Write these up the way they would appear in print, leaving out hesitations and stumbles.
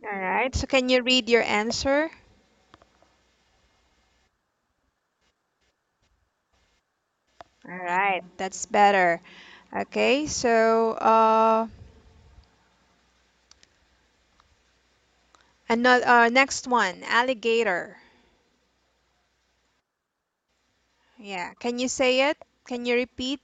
All right. So can you read your answer? All right. That's better. Okay. So another next one, alligator. Yeah. Can you say it? Can you repeat?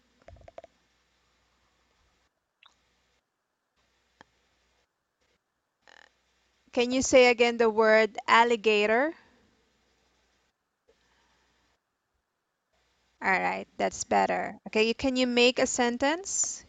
Can you say again the word alligator? All right. That's better. Okay. Can you make a sentence?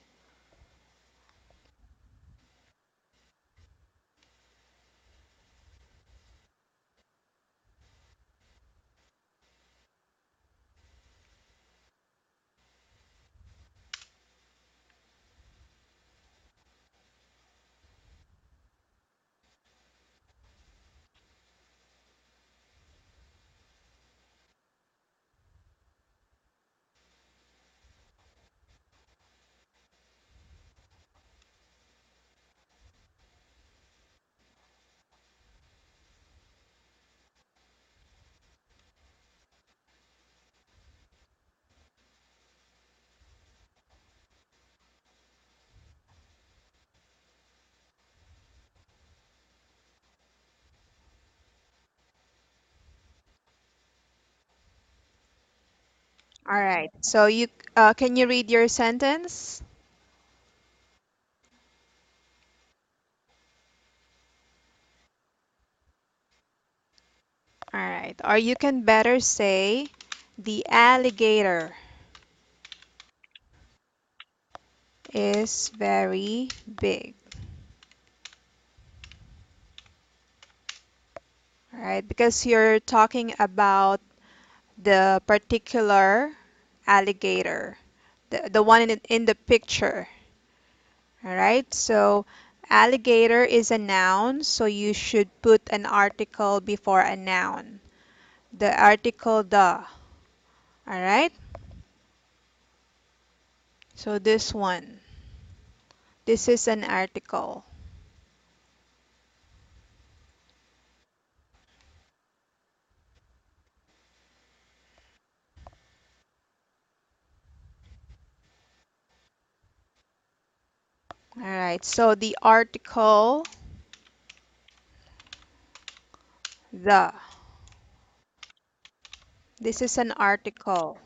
All right. So you can you read your sentence? All right. Or you can better say the alligator is very big. All right. Because you're talking about the particular alligator, the one in the picture. All right. So alligator is a noun, so you should put an article before a noun. The article the. All right. So this one. This is an article. All right. So the article the. This is an article.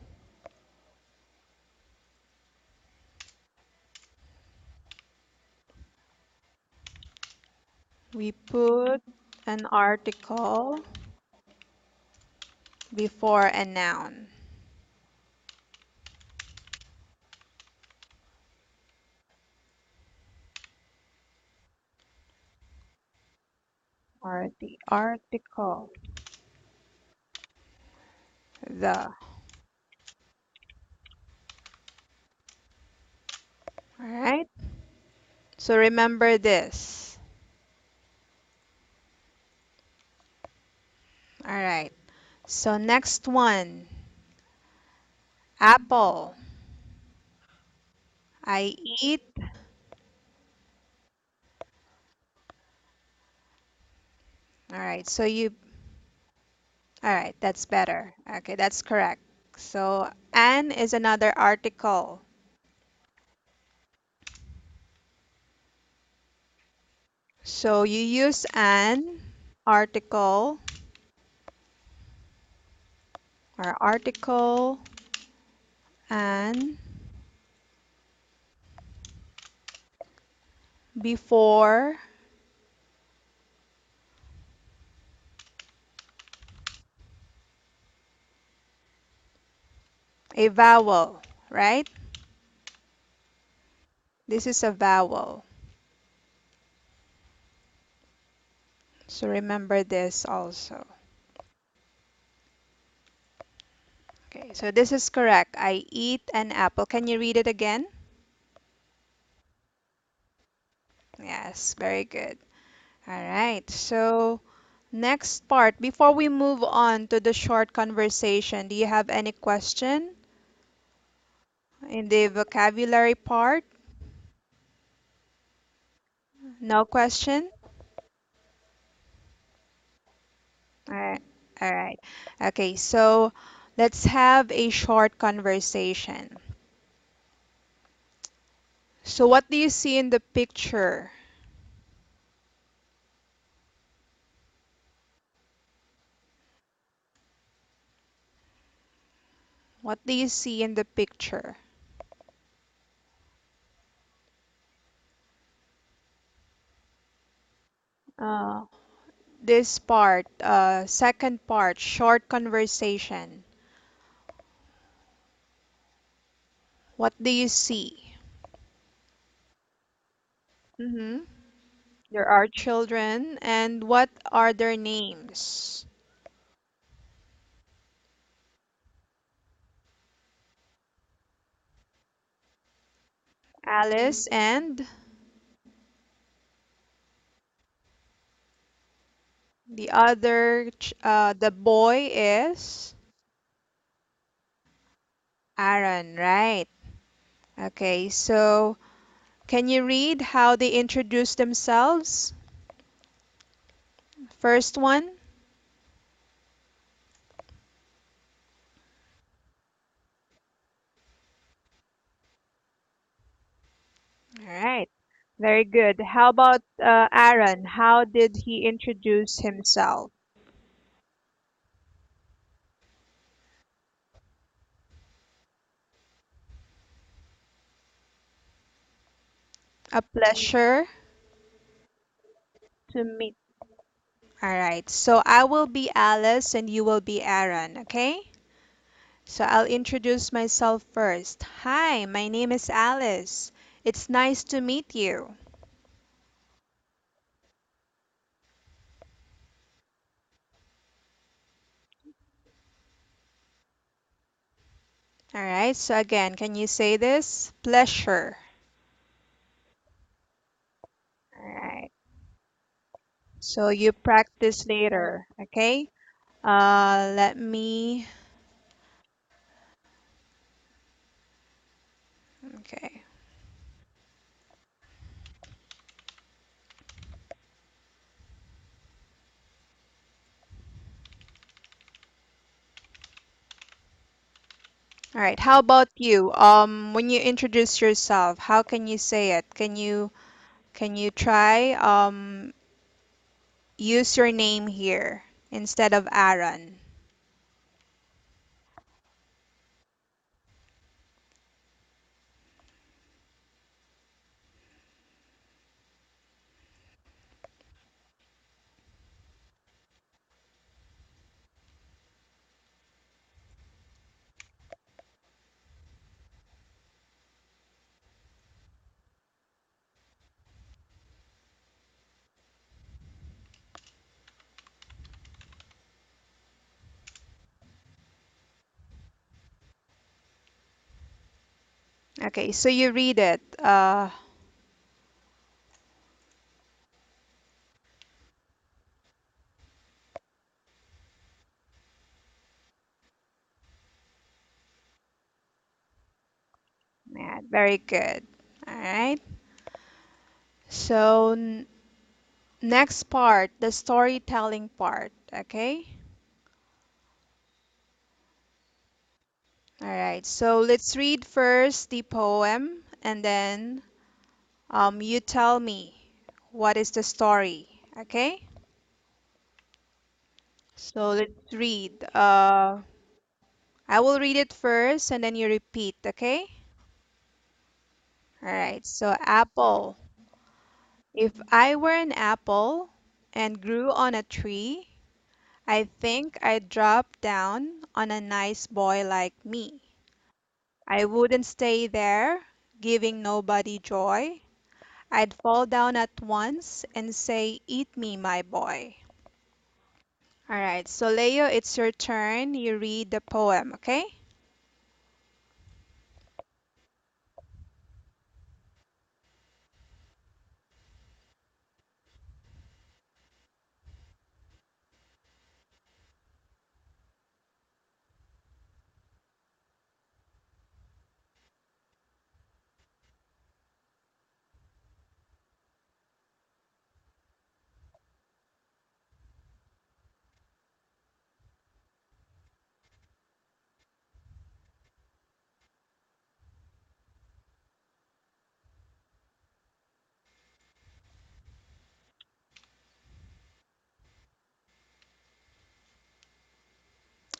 We put an article before a noun. Or the article the. All right. So remember this. All right. So next one, apple. I eat. All right. So you. All right. That's better. Okay. That's correct. So an is another article. So you use an article or article and before a vowel, right? This is a vowel. So remember this also. Okay, so this is correct. I eat an apple. Can you read it again? Yes, very good. All right, so next part, before we move on to the short conversation, do you have any question in the vocabulary part? No question? All right. All right. Okay, so let's have a short conversation. So what do you see in the picture? What do you see in the picture? Uh, this part, second part, short conversation. What do you see? Mm-hmm. There are children, and what are their names? Alice and the other, the boy is Aaron, right? Okay, so can you read how they introduce themselves? First one. All right. Very good. How about Aaron? How did he introduce himself? A pleasure to meet. All right. So I will be Alice and you will be Aaron, okay? So I'll introduce myself first. Hi, my name is Alice. It's nice to meet you. All right. So again, can you say this? Pleasure. All right. So you practice later, okay? Let me. Okay. All right. How about you? When you introduce yourself, how can you say it? Can you try use your name here instead of Aaron? Okay, so you read it. Yeah, very good. All right. So next part, the storytelling part. Okay. All right. So let's read first the poem, and then you tell me what is the story. Okay. So let's read. I will read it first, and then you repeat. Okay. All right. So apple. If I were an apple and grew on a tree, I think I'd drop down on a nice boy like me. I wouldn't stay there, giving nobody joy. I'd fall down at once and say, "Eat me, my boy." All right, so Leo, it's your turn. You read the poem, okay?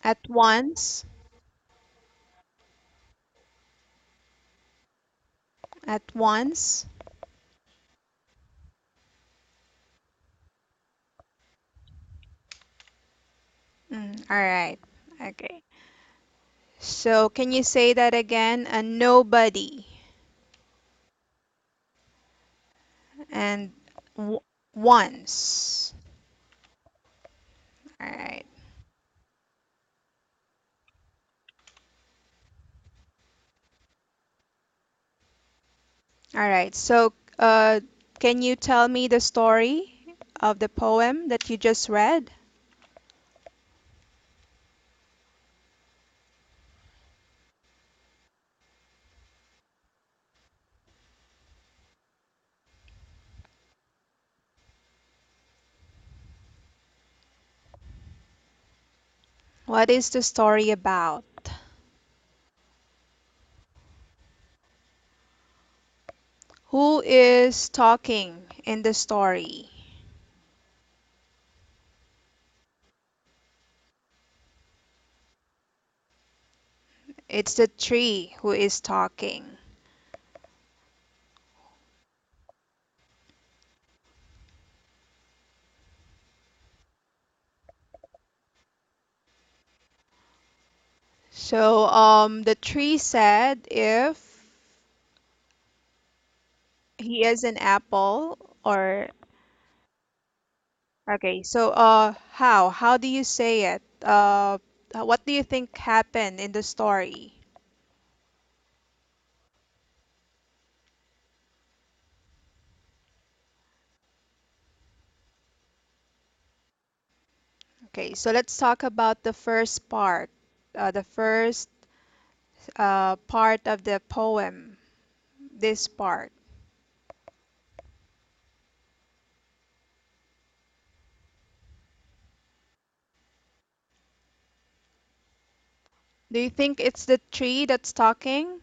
At once. At once. All right. Okay. So can you say that again? A nobody and w once. All right. All right. So can you tell me the story of the poem that you just read? What is the story about? Who is talking in the story? It's the tree who is talking. So the tree said if he is an apple or okay, so how do you say it? What do you think happened in the story? Okay, so let's talk about the first part, the first part of the poem, this part. Do you think it's the tree that's talking?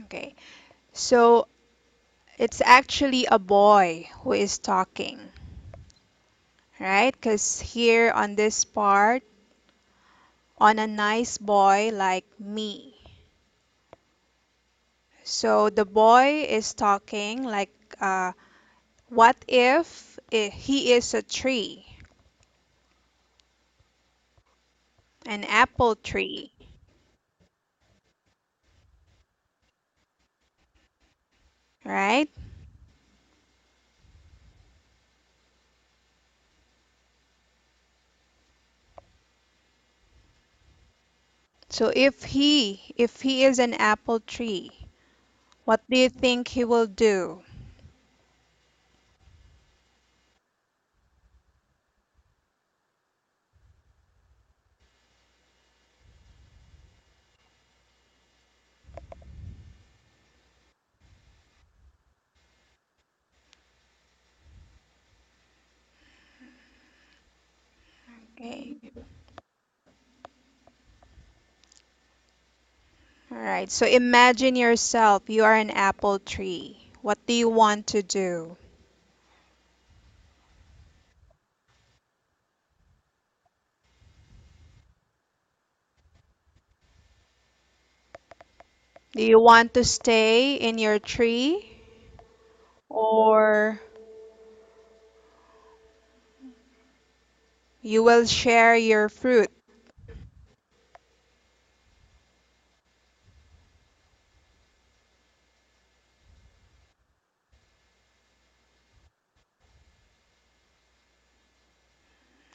Okay, so it's actually a boy who is talking, right? Because here on this part, on a nice boy like me. So the boy is talking like, what if he is a tree, an apple tree, right? So if he is an apple tree, what do you think he will do? Okay. All right. So imagine yourself, you are an apple tree. What do you want to do? Do you want to stay in your tree or you will share your fruit?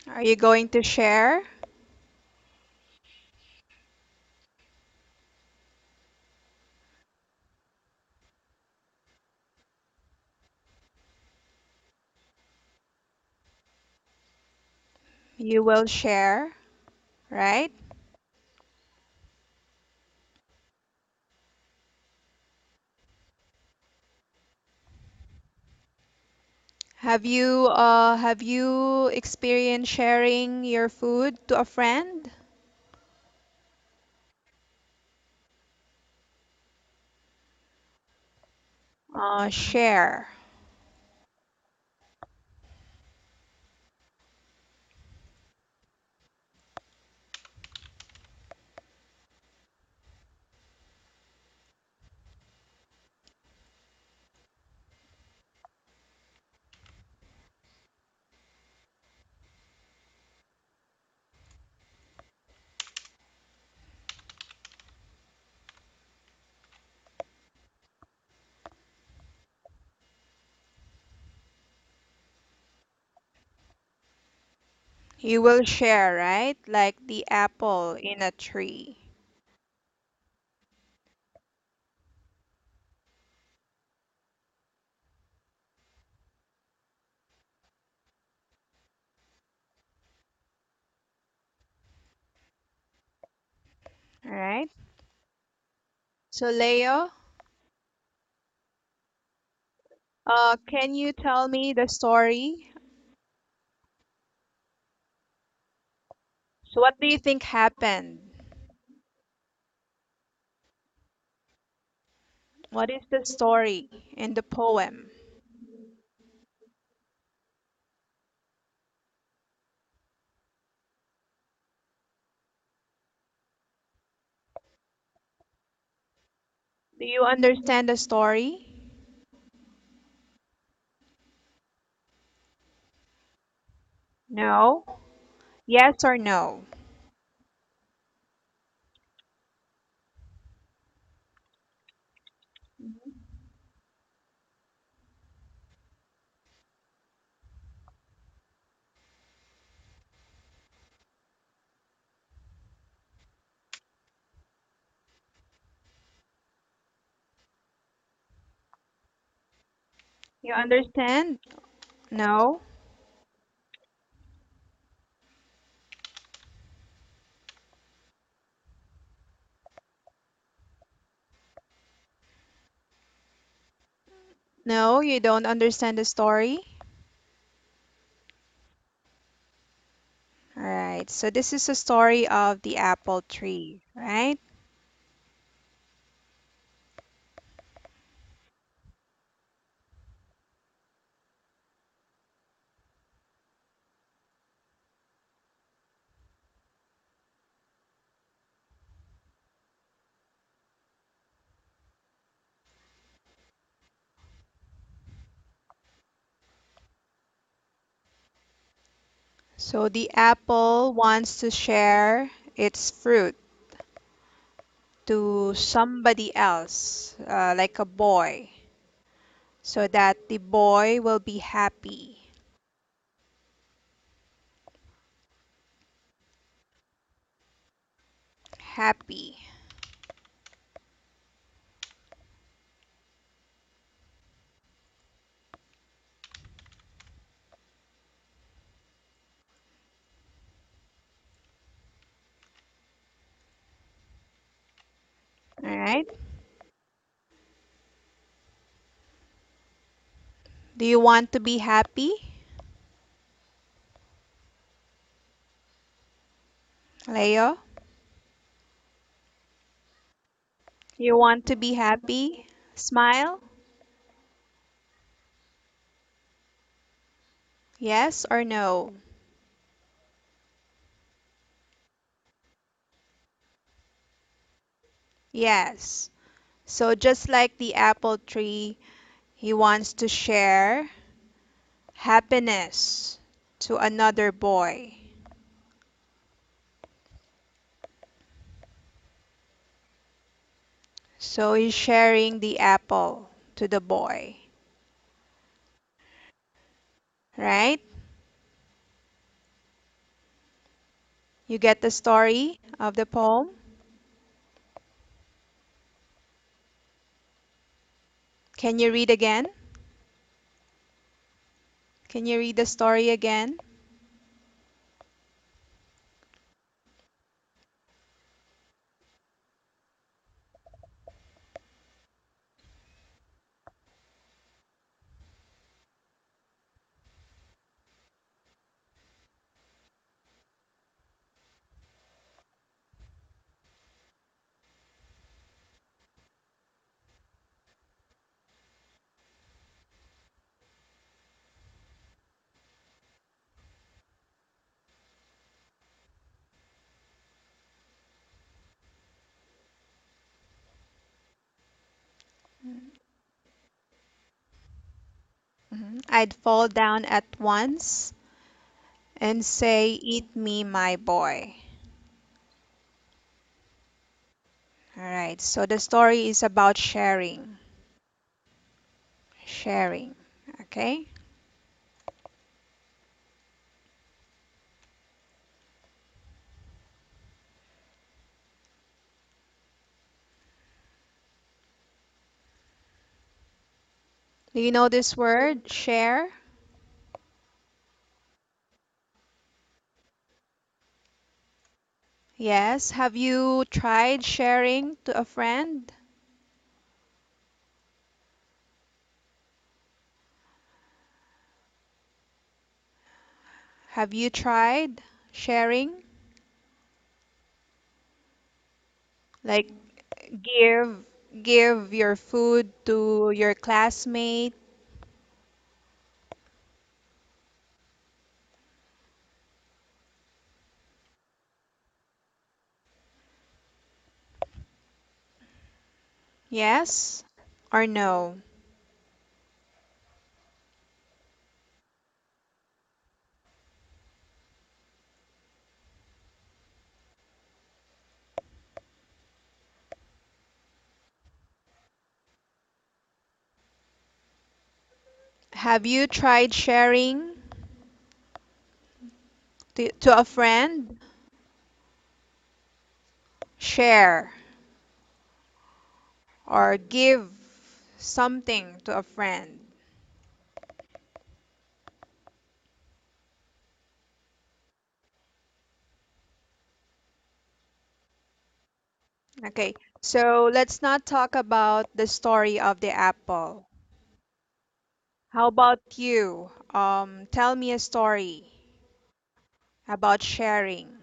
Are you going to share? You will share, right? Have you experienced sharing your food to a friend? Share, you will share, right? Like the apple in a tree, all right? So Leo, can you tell me the story? So what do you think happened? What is the story in the poem? Do you understand the story? No? Yes or no? You understand? No? No, you don't understand the story? All right, so this is a story of the apple tree, right? So the apple wants to share its fruit to somebody else, like a boy, so that the boy will be happy. Happy. All right. Do you want to be happy, Leo? You want to be happy? Smile? Yes or no? Yes. So just like the apple tree, he wants to share happiness to another boy. So he's sharing the apple to the boy, right? You get the story of the poem? Can you read again? Can you read the story again? I'd fall down at once and say, "Eat me, my boy." All right, so the story is about sharing. Sharing. Okay. Do you know this word, share? Yes. Have you tried sharing to a friend? Have you tried sharing? Like give give your food to your classmate? Yes or no? Have you tried sharing to a friend? Share or give something to a friend. Okay, so let's not talk about the story of the apple. How about you? Tell me a story about sharing.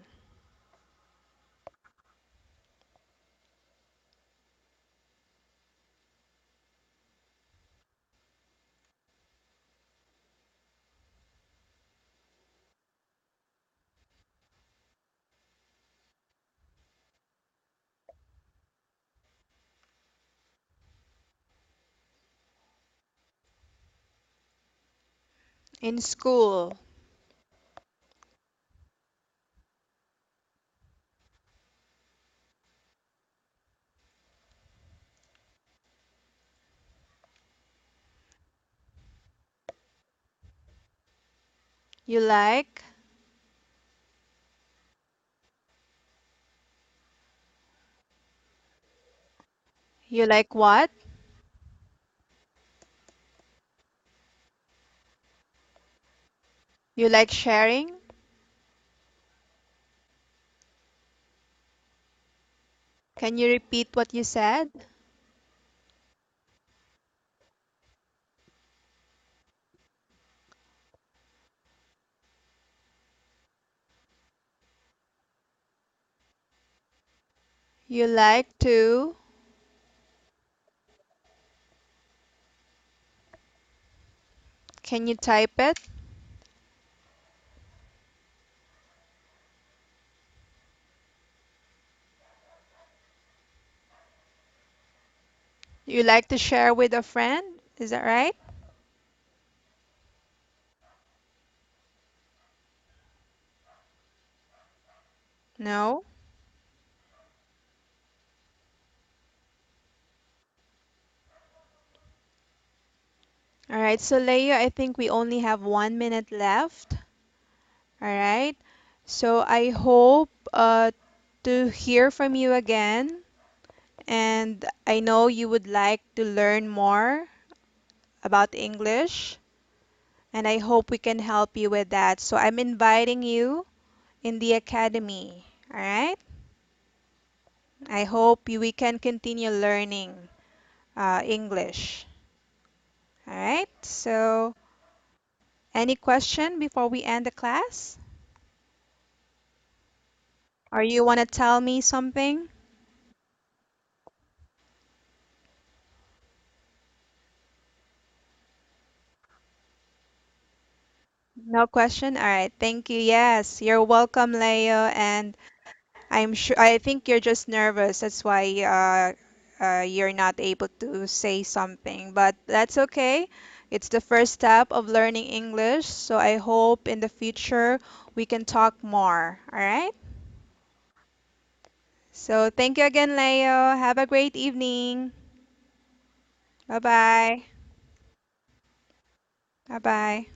In school, you like? You like what? You like sharing? Can you repeat what you said? You like to, can you type it? You like to share with a friend? Is that right? No? All right, so Leia, I think we only have 1 minute left. All right. So I hope to hear from you again. And I know you would like to learn more about English. And I hope we can help you with that. So I'm inviting you in the academy. All right. I hope we can continue learning English. All right. So, any question before we end the class? Or you want to tell me something? No question? All right. Thank you. Yes, you're welcome, Leo. And I'm sure, I think you're just nervous. That's why you're not able to say something. But that's okay. It's the first step of learning English, so I hope in the future we can talk more. All right? So thank you again, Leo. Have a great evening. Bye bye. Bye bye.